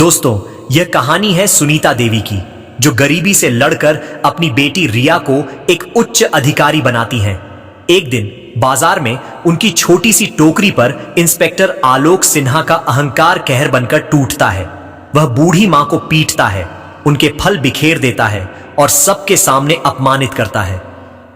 दोस्तों, यह कहानी है सुनीता देवी की, जो गरीबी से लड़कर अपनी बेटी रिया को एक उच्च अधिकारी बनाती हैं। एक दिन बाजार में उनकी छोटी सी टोकरी पर इंस्पेक्टर आलोक सिन्हा का अहंकार कहर बनकर टूटता है। वह बूढ़ी मां को पीटता है, उनके फल बिखेर देता है और सबके सामने अपमानित करता है।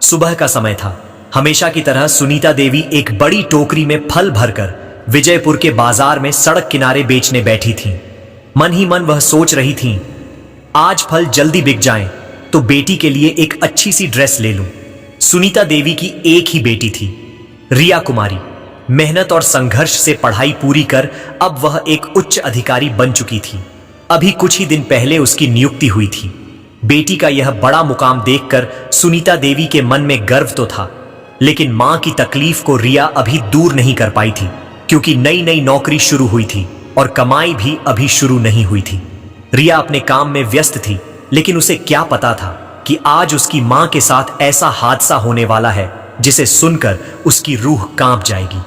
सुबह का समय था। हमेशा की तरह सुनीता देवी एक बड़ी टोकरी में फल भरकर विजयपुर के बाजार में सड़क किनारे बेचने बैठी थीं। मन ही मन वह सोच रही थीं, आज फल जल्दी बिक जाएं तो बेटी के लिए एक अच्छी सी ड्रेस ले लूं। सुनीता देवी की एक ही बेटी थी, रिया कुमारी। मेहनत और संघर्ष से पढ़ाई पूरी कर अब वह एक उच्च अधिकारी बन चुकी थी। अभी कुछ ही दिन पहले उसकी नियुक्ति हुई थी। बेटी का यह बड़ा मुकाम देखकर सुनीता देवी के मन में गर्व तो था, लेकिन मां की तकलीफ को रिया अभी दूर नहीं कर पाई थी, क्योंकि नई नई नौकरी शुरू हुई थी और कमाई भी अभी शुरू नहीं हुई थी। रिया अपने काम में व्यस्त थी, लेकिन उसे क्या पता था कि आज उसकी मां के साथ ऐसा हादसा होने वाला है जिसे सुनकर उसकी रूह कांप जाएगी।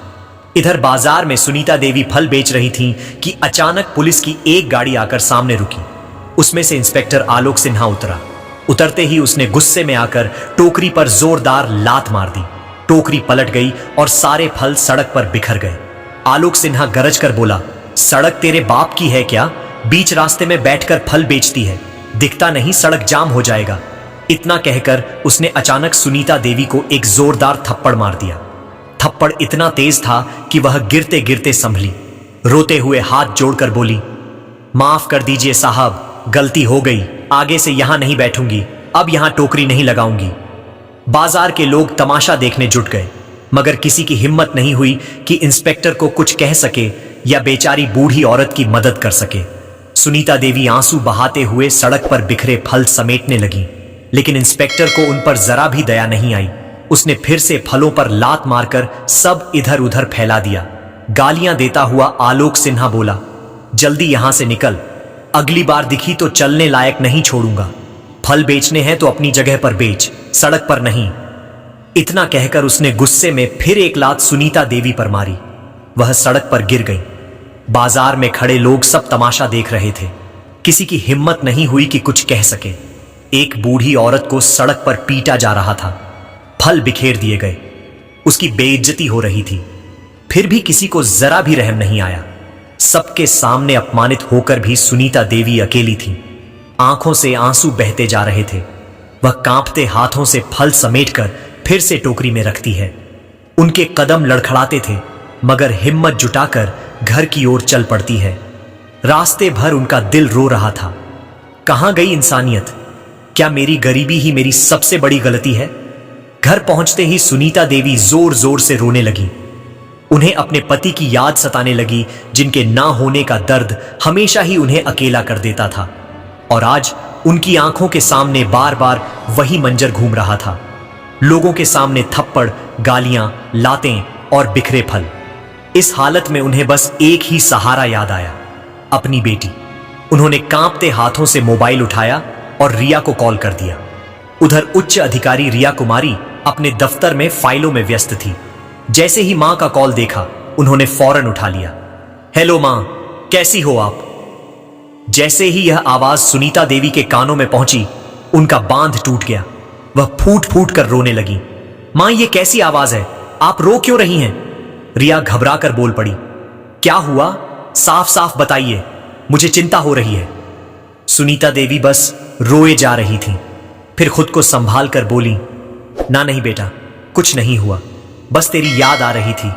इधर बाजार में सुनीता देवी फल बेच रही थीं कि अचानक पुलिस की एक गाड़ी आकर सामने रुकी। उसमें से इंस्पेक्टर आलोक सिन्हा उतरा। उतरते ही उसने गुस्से में आकर टोकरी पर जोरदार लात मार दी। टोकरी पलट गई और सारे फल सड़क पर बिखर गए। आलोक सिन्हा गरज कर बोला, सड़क तेरे बाप की है क्या? बीच रास्ते में बैठकर फल बेचती है, दिखता नहीं सड़क जाम हो जाएगा। इतना कहकर उसने अचानक सुनीता देवी को एक जोरदार थप्पड़ मार दिया। थप्पड़ इतना तेज था कि वह गिरते गिरते संभली। रोते हुए हाथ जोड़कर बोली, माफ कर दीजिए साहब, गलती हो गई, आगे से यहां नहीं बैठूंगी, अब यहां टोकरी नहीं लगाऊंगी। बाजार के लोग तमाशा देखने जुट गए, मगर किसी की हिम्मत नहीं हुई कि इंस्पेक्टर को कुछ कह सके या बेचारी बूढ़ी औरत की मदद कर सके। सुनीता देवी आंसू बहाते हुए सड़क पर बिखरे फल समेटने लगी, लेकिन इंस्पेक्टर को उन पर जरा भी दया नहीं आई। उसने फिर से फलों पर लात मारकर सब इधर उधर फैला दिया। गालियां देता हुआ आलोक सिन्हा बोला, जल्दी यहां से निकल, अगली बार दिखी तो चलने लायक नहीं छोड़ूंगा। फल बेचने हैं तो अपनी जगह पर बेच, सड़क पर नहीं। इतना कहकर उसने गुस्से में फिर एक लात सुनीता देवी पर मारी। वह सड़क पर गिर गई। बाजार में खड़े लोग सब तमाशा देख रहे थे। किसी की हिम्मत नहीं हुई कि कुछ कह सके। एक बूढ़ी औरत को सड़क पर पीटा जा रहा था, फल बिखेर दिए गए, उसकी बेइज्जती हो रही थी, फिर भी किसी को जरा भी रहम नहीं आया। सबके सामने अपमानित होकर भी सुनीता देवी अकेली थी। आंखों से आंसू बहते जा रहे थे। वह कांपते हाथों से फल समेटकर फिर से टोकरी में रखती है। उनके कदम लड़खड़ाते थे, मगर हिम्मत जुटाकर घर की ओर चल पड़ती है। रास्ते भर उनका दिल रो रहा था। कहां गई इंसानियत? क्या मेरी गरीबी ही मेरी सबसे बड़ी गलती है? घर पहुंचते ही सुनीता देवी जोर जोर से रोने लगी। उन्हें अपने पति की याद सताने लगी, जिनके ना होने का दर्द हमेशा ही उन्हें अकेला कर देता था। और आज उनकी आंखों के सामने बार बार वही मंजर घूम रहा था। लोगों के सामने थप्पड़, गालियां, लातें और बिखरे फल। इस हालत में उन्हें बस एक ही सहारा याद आया, अपनी बेटी। उन्होंने कांपते हाथों से मोबाइल उठाया और रिया को कॉल कर दिया। उधर उच्च अधिकारी रिया कुमारी अपने दफ्तर में फाइलों में व्यस्त थी। जैसे ही मां का कॉल देखा, उन्होंने फौरन उठा लिया। हेलो मां, कैसी हो आप? जैसे ही यह आवाज सुनीता देवी के कानों में पहुंची, उनका बांध टूट गया। वह फूट फूट कर रोने लगी। मां, ये कैसी आवाज है? आप रो क्यों रही हैं? रिया घबरा कर बोल पड़ी। क्या हुआ? साफ साफ बताइए, मुझे चिंता हो रही है। सुनीता देवी बस रोए जा रही थी, फिर खुद को संभाल कर बोली, ना नहीं बेटा, कुछ नहीं हुआ, बस तेरी याद आ रही थी।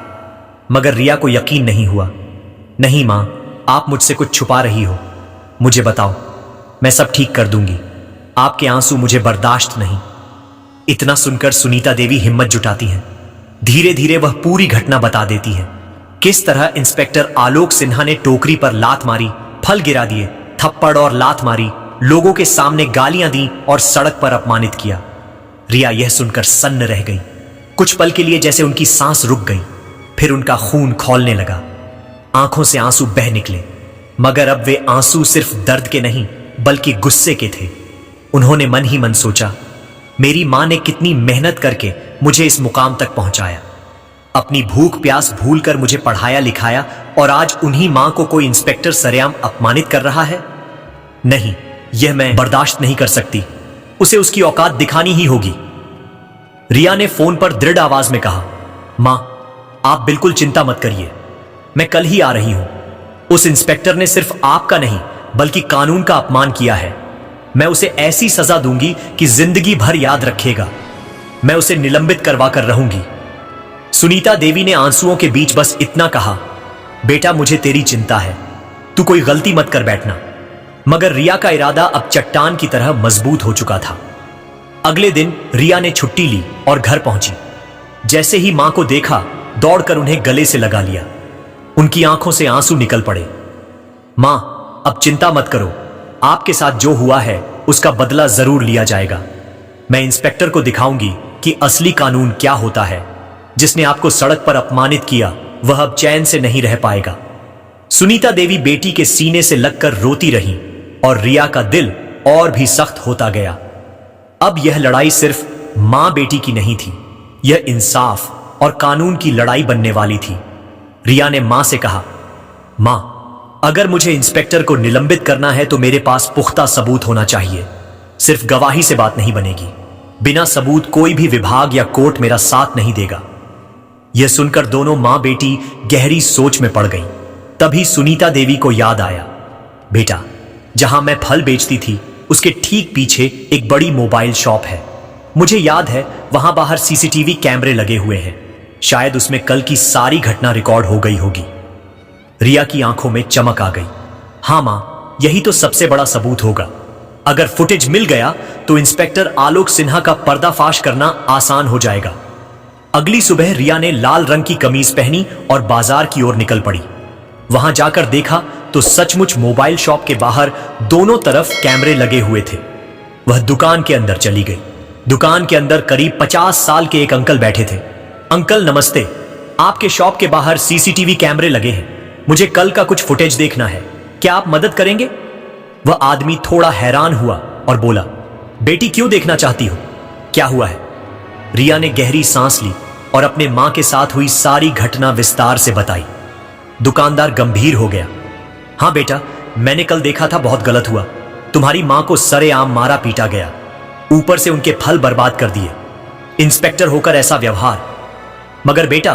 मगर रिया को यकीन नहीं हुआ। नहीं मां, आप मुझसे कुछ छुपा रही हो, मुझे बताओ, मैं सब ठीक कर दूंगी। आपके आंसू मुझे बर्दाश्त नहीं। इतना सुनकर सुनीता देवी हिम्मत जुटाती हैं। धीरे धीरे वह पूरी घटना बता देती है। किस तरह इंस्पेक्टर आलोक सिन्हा ने टोकरी पर लात मारी, फल गिरा दिए, थप्पड़ और लात मारी, लोगों के सामने गालियां दी और सड़क पर अपमानित किया। रिया यह सुनकर सन्न रह गई। कुछ पल के लिए जैसे उनकी सांस रुक गई, फिर उनका खून खौलने लगा। आंखों से आंसू बह निकले, मगर अब वे आंसू सिर्फ दर्द के नहीं बल्कि गुस्से के थे। उन्होंने मन ही मन सोचा, मेरी मां ने कितनी मेहनत करके मुझे इस मुकाम तक पहुंचाया। अपनी भूख प्यास भूलकर मुझे पढ़ाया लिखाया और आज उन्हीं मां को कोई इंस्पेक्टर सरेआम अपमानित कर रहा है। नहीं, यह मैं बर्दाश्त नहीं कर सकती। उसे उसकी औकात दिखानी ही होगी। रिया ने फोन पर दृढ़ आवाज में कहा, मां, आप बिल्कुल चिंता मत करिए, मैं कल ही आ रही हूं। उस इंस्पेक्टर ने सिर्फ आपका नहीं बल्कि कानून का अपमान किया है। मैं उसे ऐसी सजा दूंगी कि जिंदगी भर याद रखेगा। मैं उसे निलंबित करवा कर रहूंगी। सुनीता देवी ने आंसुओं के बीच बस इतना कहा, बेटा मुझे तेरी चिंता है, तू कोई गलती मत कर बैठना। मगर रिया का इरादा अब चट्टान की तरह मजबूत हो चुका था। अगले दिन रिया ने छुट्टी ली और घर पहुंची। जैसे ही मां को देखा, दौड़कर उन्हें गले से लगा लिया। उनकी आंखों से आंसू निकल पड़े। मां, अब चिंता मत करो, आपके साथ जो हुआ है उसका बदला जरूर लिया जाएगा। मैं इंस्पेक्टर को दिखाऊंगी कि असली कानून क्या होता है। जिसने आपको सड़क पर अपमानित किया वह अब चैन से नहीं रह पाएगा। सुनीता देवी बेटी के सीने से लगकर रोती रही और रिया का दिल और भी सख्त होता गया। अब यह लड़ाई सिर्फ मां बेटी की नहीं थी, यह इंसाफ और कानून की लड़ाई बनने वाली थी। रिया ने मां से कहा, मां, अगर मुझे इंस्पेक्टर को निलंबित करना है तो मेरे पास पुख्ता सबूत होना चाहिए। सिर्फ गवाही से बात नहीं बनेगी। बिना सबूत कोई भी विभाग या कोर्ट मेरा साथ नहीं देगा। यह सुनकर दोनों मां बेटी गहरी सोच में पड़ गईं। तभी सुनीता देवी को याद आया, बेटा, जहां मैं फल बेचती थी उसके ठीक पीछे एक बड़ी मोबाइल शॉप है। मुझे याद है वहां बाहर सीसीटीवी कैमरे लगे हुए हैं। शायद उसमें कल की सारी घटना रिकॉर्ड हो गई होगी। रिया की आंखों में चमक आ गई। हां मां, यही तो सबसे बड़ा सबूत होगा। अगर फुटेज मिल गया तो इंस्पेक्टर आलोक सिन्हा का पर्दाफाश करना आसान हो जाएगा। अगली सुबह रिया ने लाल रंग की कमीज पहनी और बाजार की ओर निकल पड़ी। वहां जाकर देखा तो सचमुच मोबाइल शॉप के बाहर दोनों तरफ कैमरे लगे हुए थे। वह दुकान के अंदर चली गई। दुकान के अंदर करीब 50 साल के एक अंकल बैठे थे। अंकल नमस्ते, आपके शॉप के बाहर सीसीटीवी कैमरे लगे हैं। मुझे कल का कुछ फुटेज देखना है, क्या आप मदद करेंगे? वह आदमी थोड़ा हैरान हुआ और बोला, बेटी क्यों देखना चाहती हो, क्या हुआ है? रिया ने गहरी सांस ली और अपने मां के साथ हुई सारी घटना विस्तार से बताई। दुकानदार गंभीर हो गया। हां बेटा, मैंने कल देखा था, बहुत गलत हुआ। तुम्हारी मां को सरेआम मारा पीटा गया, ऊपर से उनके फल बर्बाद कर दिए। इंस्पेक्टर होकर ऐसा व्यवहार। मगर बेटा,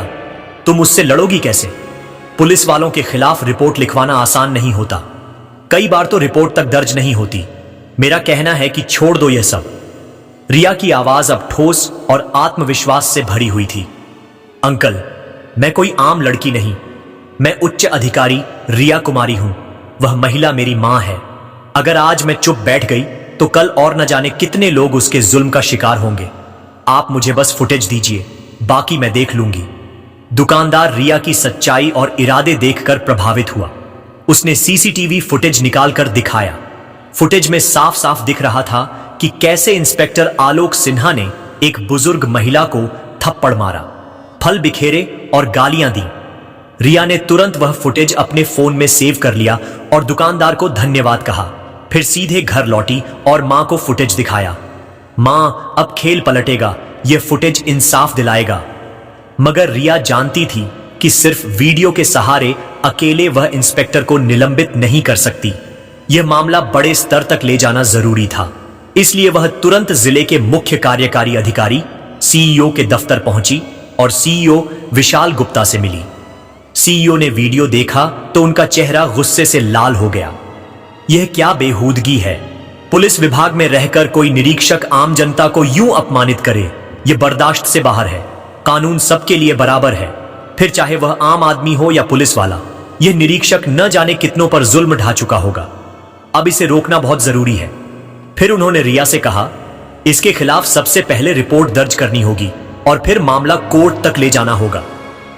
तुम उससे लड़ोगी कैसे? पुलिस वालों के खिलाफ रिपोर्ट लिखवाना आसान नहीं होता। कई बार तो रिपोर्ट तक दर्ज नहीं होती। मेरा कहना है कि छोड़ दो यह सब। रिया की आवाज अब ठोस और आत्मविश्वास से भरी हुई थी। अंकल, मैं कोई आम लड़की नहीं, मैं उच्च अधिकारी रिया कुमारी हूं। वह महिला मेरी मां है। अगर आज मैं चुप बैठ गई तो कल और न जाने कितने लोग उसके जुल्म का शिकार होंगे। आप मुझे बस फुटेज दीजिए, बाकी मैं देख लूंगी। दुकानदार रिया की सच्चाई और इरादे देखकर प्रभावित हुआ। उसने सीसीटीवी फुटेज निकालकर दिखाया। फुटेज में साफ साफ दिख रहा था कि कैसे इंस्पेक्टर आलोक सिन्हा ने एक बुजुर्ग महिला को थप्पड़ मारा, फल बिखेरे और गालियां दी। रिया ने तुरंत वह फुटेज अपने फोन में सेव कर लिया और दुकानदार को धन्यवाद कहा। फिर सीधे घर लौटी और मां को फुटेज दिखाया। मां, अब खेल पलटेगा, यह फुटेज इंसाफ दिलाएगा। मगर रिया जानती थी कि सिर्फ वीडियो के सहारे अकेले वह इंस्पेक्टर को निलंबित नहीं कर सकती। यह मामला बड़े स्तर तक ले जाना जरूरी था। इसलिए वह तुरंत जिले के मुख्य कार्यकारी अधिकारी सीईओ के दफ्तर पहुंची और सीईओ विशाल गुप्ता से मिली। सीईओ ने वीडियो देखा तो उनका चेहरा गुस्से से लाल हो गया। यह क्या बेहूदगी है? पुलिस विभाग में रहकर कोई निरीक्षक आम जनता को यूं अपमानित करे, यह बर्दाश्त से बाहर है। कानून सबके लिए बराबर है, फिर चाहे वह आम आदमी हो या पुलिस वाला। यह निरीक्षक न जाने कितनों पर जुल्म ढा चुका होगा। अब इसे रोकना बहुत जरूरी है। फिर उन्होंने रिया से कहा, इसके खिलाफ सबसे पहले रिपोर्ट दर्ज करनी होगी और फिर मामला कोर्ट तक ले जाना होगा,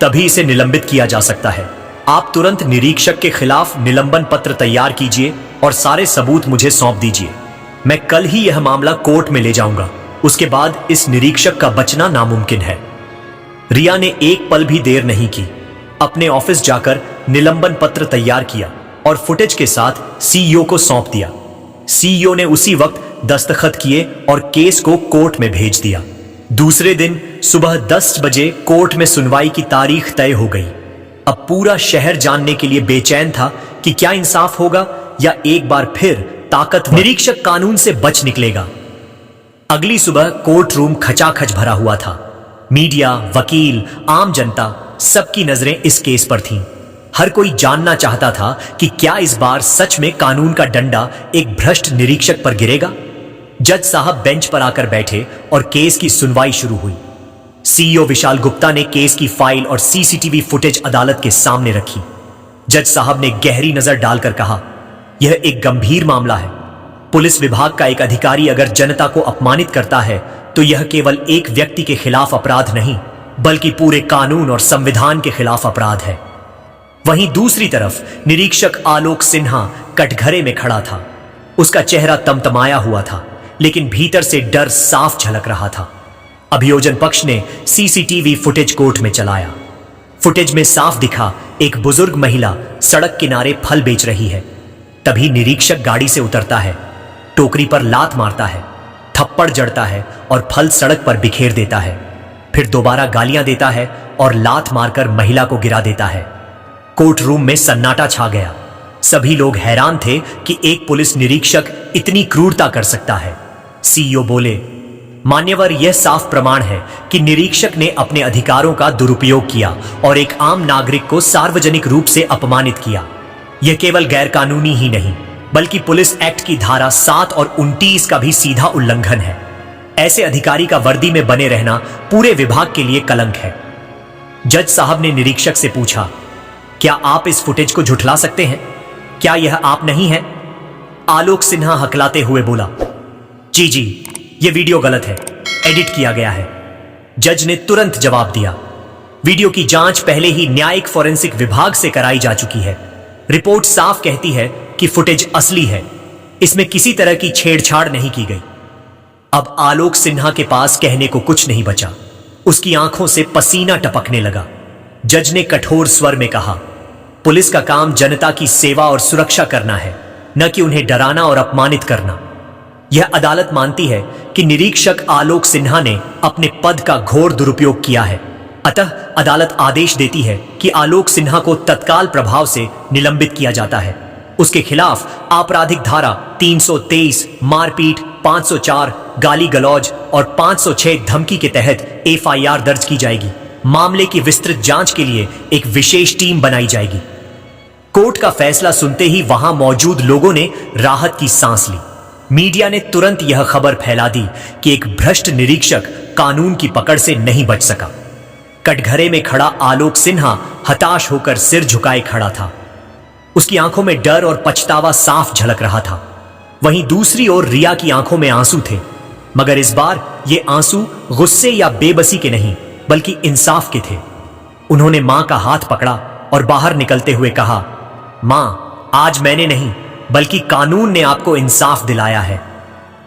तभी इसे निलंबित किया जा सकता है। आप तुरंत निरीक्षक के खिलाफ निलंबन पत्र तैयार कीजिए और सारे सबूत मुझे सौंप दीजिए। मैं कल ही यह मामला कोर्ट में ले जाऊंगा। उसके बाद इस निरीक्षक का बचना नामुमकिन है। रिया ने एक पल भी देर नहीं की। अपने ऑफिस जाकर निलंबन पत्र तैयार किया और फुटेज के साथ सीईओ को सौंप दिया। सीईओ ने उसी वक्त दस्तखत किए और केस को कोर्ट में भेज दिया। दूसरे दिन सुबह 10 बजे कोर्ट में सुनवाई की तारीख तय हो गई। अब पूरा शहर जानने के लिए बेचैन था कि क्या इंसाफ होगा या एक बार फिर ताकतवर निरीक्षक कानून से बच निकलेगा। अगली सुबह कोर्ट रूम खचाखच भरा हुआ था। मीडिया, वकील, आम जनता, सबकी नजरें इस केस पर थीं। हर कोई जानना चाहता था कि क्या इस बार सच में कानून का डंडा एक भ्रष्ट निरीक्षक पर गिरेगा। जज साहब बेंच पर आकर बैठे और केस की सुनवाई शुरू हुई। सीईओ विशाल गुप्ता ने केस की फाइल और सीसीटीवी फुटेज अदालत के सामने रखी। जज साहब ने गहरी नजर डालकर कहा, यह एक गंभीर मामला है। पुलिस विभाग का एक अधिकारी अगर जनता को अपमानित करता है तो यह केवल एक व्यक्ति के खिलाफ अपराध नहीं, बल्कि पूरे कानून और संविधान के खिलाफ अपराध है। वहीं दूसरी तरफ निरीक्षक आलोक सिन्हा कटघरे में खड़ा था। उसका चेहरा तमतमाया हुआ था, लेकिन भीतर से डर साफ झलक रहा था। अभियोजन पक्ष ने सीसीटीवी फुटेज कोर्ट में चलाया। फुटेज में साफ दिखा एक बुजुर्ग महिला सड़क किनारे फल बेच रही है। तभी निरीक्षक गाड़ी से उतरता है, टोकरी पर लात मारता है, थप्पड़ जड़ता है और फल सड़क पर बिखेर देता है। फिर दोबारा गालियां देता है और लात मारकर महिला को गिरा देता है। कोर्ट रूम में सन्नाटा छा गया। सभी लोग हैरान थे कि एक पुलिस निरीक्षक इतनी क्रूरता कर सकता है। सीईओ बोले, मान्यवर, यह साफ प्रमाण है कि निरीक्षक ने अपने अधिकारों का दुरुपयोग किया और एक आम नागरिक को सार्वजनिक रूप से अपमानित किया। यह केवल गैरकानूनी ही नहीं, बल्कि पुलिस एक्ट की धारा 7 और 29 का भी सीधा उल्लंघन है। ऐसे अधिकारी का वर्दी में बने रहना पूरे विभाग के लिए कलंक है। जज साहब ने निरीक्षक से पूछा, क्या आप इस फुटेज को झुठला सकते हैं? क्या यह आप नहीं है? आलोक सिन्हा हकलाते हुए बोला, जी, यह वीडियो गलत है, एडिट किया गया है। जज ने तुरंत जवाब दिया, वीडियो की जांच पहले ही न्यायिक फोरेंसिक विभाग से कराई जा चुकी है। रिपोर्ट साफ कहती है कि फुटेज असली है, इसमें किसी तरह की छेड़छाड़ नहीं की गई। अब आलोक सिन्हा के पास कहने को कुछ नहीं बचा। उसकी आंखों से पसीना टपकने लगा। जज ने कठोर स्वर में कहा, पुलिस का काम जनता की सेवा और सुरक्षा करना है, न कि उन्हें डराना और अपमानित करना। यह अदालत मानती है कि निरीक्षक आलोक सिन्हा ने अपने पद का घोर दुरुपयोग किया है। अतः अदालत आदेश देती है कि आलोक सिन्हा को तत्काल प्रभाव से निलंबित किया जाता है। उसके खिलाफ आपराधिक धारा 323, मारपीट, 504, गाली गलौज और 506 धमकी के तहत एफआईआर दर्ज की जाएगी। मामले की विस्तृत जांच के लिए एक विशेष टीम बनाई जाएगी। कोर्ट का फैसला सुनते ही वहां मौजूद लोगों ने राहत की सांस ली। मीडिया ने तुरंत यह खबर फैला दी कि एक भ्रष्ट निरीक्षक कानून की पकड़ से नहीं बच सका। कटघरे में खड़ा आलोक सिन्हा हताश होकर सिर झुकाए खड़ा था। उसकी आंखों में डर और पछतावा साफ झलक रहा था। वहीं दूसरी ओर रिया की आंखों में आंसू थे, मगर इस बार ये आंसू गुस्से या बेबसी के नहीं, बल्कि इंसाफ के थे। उन्होंने मां का हाथ पकड़ा और बाहर निकलते हुए कहा, मां, आज मैंने नहीं बल्कि कानून ने आपको इंसाफ दिलाया है।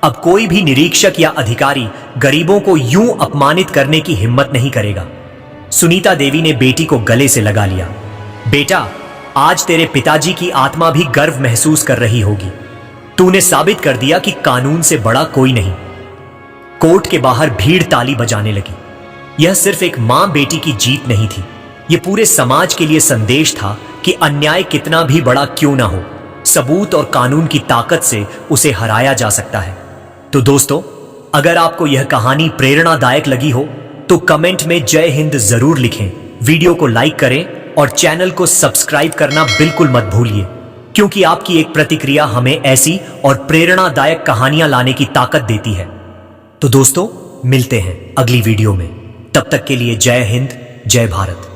अब कोई भी निरीक्षक या अधिकारी गरीबों को यूं अपमानित करने की हिम्मत नहीं करेगा। सुनीता देवी ने बेटी को गले से लगा लिया। बेटा, आज तेरे पिताजी की आत्मा भी गर्व महसूस कर रही होगी। तूने साबित कर दिया कि कानून से बड़ा कोई नहीं। कोर्ट के बाहर भीड़ ताली बजाने लगी। यह सिर्फ एक मां बेटी की जीत नहीं थी, यह पूरे समाज के लिए संदेश था कि अन्याय कितना भी बड़ा क्यों ना हो, सबूत और कानून की ताकत से उसे हराया जा सकता है। तो दोस्तों, अगर आपको यह कहानी प्रेरणादायक लगी हो तो कमेंट में जय हिंद जरूर लिखें, वीडियो को लाइक करें और चैनल को सब्सक्राइब करना बिल्कुल मत भूलिए, क्योंकि आपकी एक प्रतिक्रिया हमें ऐसी और प्रेरणादायक कहानियां लाने की ताकत देती है। तो दोस्तों, मिलते हैं अगली वीडियो में। तब तक के लिए जय हिंद, जय भारत।